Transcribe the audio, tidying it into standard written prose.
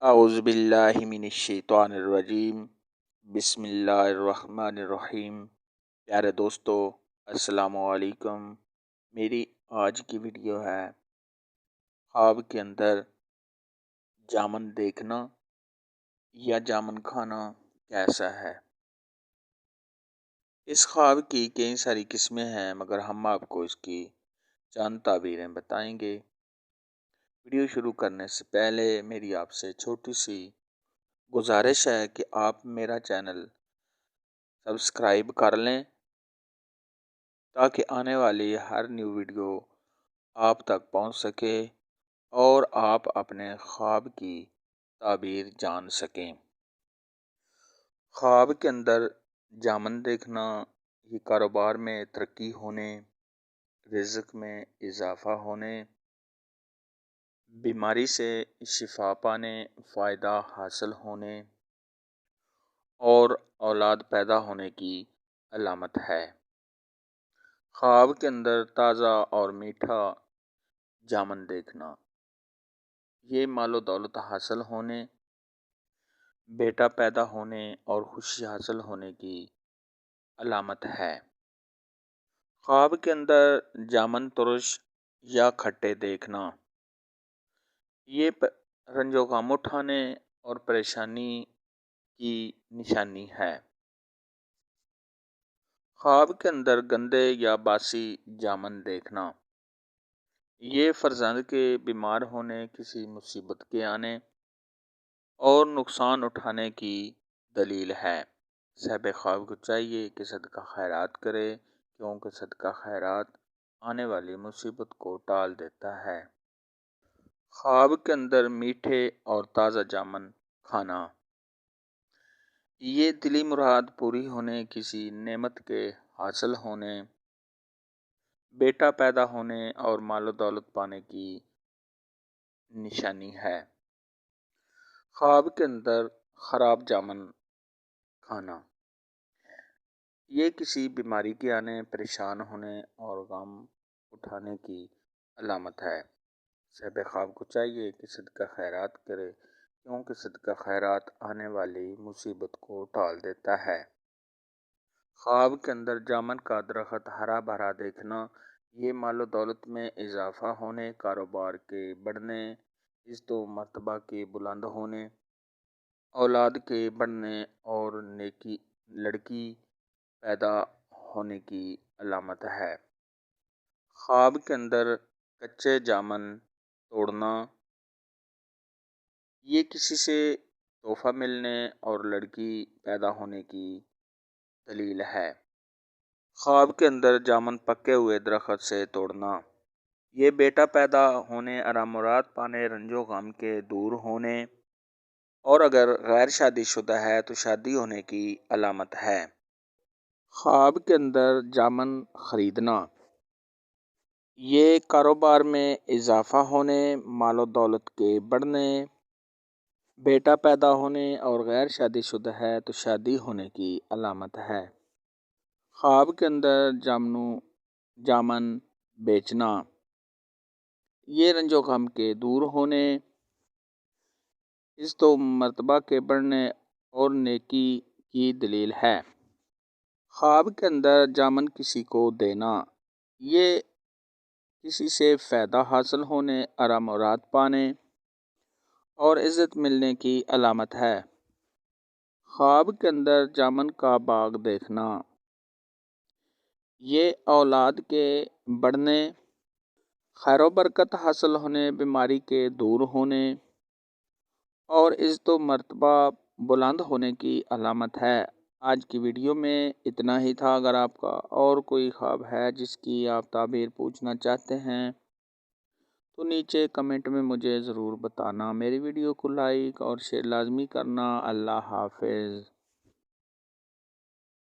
اعوذ باللہ من الشیطان الرجیم بسم اللہ الرحمن الرحیم۔ پیارے دوستو، السلام علیکم۔ میری آج کی ویڈیو ہے خواب کے اندر جامن دیکھنا یا جامن کھانا کیسا ہے۔ اس خواب کی کئی ساری قسمیں ہیں، مگر ہم آپ کو اس کی چند تعبیریں بتائیں گے۔ ویڈیو شروع کرنے سے پہلے میری آپ سے چھوٹی سی گزارش ہے کہ آپ میرا چینل سبسکرائب کر لیں تاکہ آنے والی ہر نیو ویڈیو آپ تک پہنچ سکے اور آپ اپنے خواب کی تعبیر جان سکیں۔ خواب کے اندر جامن دیکھنا یہ کاروبار میں ترقی ہونے، رزق میں اضافہ ہونے، بیماری سے شفا پانے، فائدہ حاصل ہونے اور اولاد پیدا ہونے کی علامت ہے۔ خواب کے اندر تازہ اور میٹھا جامن دیکھنا یہ مال و دولت حاصل ہونے، بیٹا پیدا ہونے اور خوشی حاصل ہونے کی علامت ہے۔ خواب کے اندر جامن ترش یا کھٹے دیکھنا یہ رنج و غم اٹھانے اور پریشانی کی نشانی ہے۔ خواب کے اندر گندے یا باسی جامن دیکھنا یہ فرزند کے بیمار ہونے، کسی مصیبت کے آنے اور نقصان اٹھانے کی دلیل ہے۔ صاحب خواب کو چاہیے کہ صدقہ خیرات کرے، کیونکہ صدقہ خیرات آنے والی مصیبت کو ٹال دیتا ہے۔ خواب کے اندر میٹھے اور تازہ جامن کھانا یہ دلی مراد پوری ہونے، کسی نعمت کے حاصل ہونے، بیٹا پیدا ہونے اور مال و دولت پانے کی نشانی ہے۔ خواب کے اندر خراب جامن کھانا یہ کسی بیماری کے آنے، پریشان ہونے اور غم اٹھانے کی علامت ہے۔ صاحب خواب کو چاہیے کہ صدقہ خیرات کرے، کیونکہ صدقہ خیرات آنے والی مصیبت کو ٹال دیتا ہے۔ خواب کے اندر جامن کا درخت ہرا بھرا دیکھنا یہ مال و دولت میں اضافہ ہونے، کاروبار کے بڑھنے، عزت و مرتبہ کے بلند ہونے، اولاد کے بڑھنے اور نیکی لڑکی پیدا ہونے کی علامت ہے۔ خواب کے اندر کچے جامن توڑنا یہ کسی سے تحفہ ملنے اور لڑکی پیدا ہونے کی دلیل ہے۔ خواب کے اندر جامن پکے ہوئے درخت سے توڑنا یہ بیٹا پیدا ہونے، آرام مراد پانے، رنج و غم کے دور ہونے اور اگر غیر شادی شدہ ہے تو شادی ہونے کی علامت ہے۔ خواب کے اندر جامن خریدنا یہ کاروبار میں اضافہ ہونے، مال و دولت کے بڑھنے، بیٹا پیدا ہونے اور غیر شادی شدہ ہے تو شادی ہونے کی علامت ہے۔ خواب کے اندر جامن بیچنا یہ رنج و غم کے دور ہونے، عزت و مرتبہ کے بڑھنے اور نیکی کی دلیل ہے۔ خواب کے اندر جامن کسی کو دینا یہ کسی سے فائدہ حاصل ہونے، آرام مراد پانے اور عزت ملنے کی علامت ہے۔ خواب کے اندر جامن کا باغ دیکھنا یہ اولاد کے بڑھنے، خیر و برکت حاصل ہونے، بیماری کے دور ہونے اور عزت و مرتبہ بلند ہونے کی علامت ہے۔ آج کی ویڈیو میں اتنا ہی تھا۔ اگر آپ کا اور کوئی خواب ہے جس کی آپ تعبیر پوچھنا چاہتے ہیں تو نیچے کمنٹ میں مجھے ضرور بتانا۔ میری ویڈیو کو لائک اور شیئر لازمی کرنا۔ اللہ حافظ۔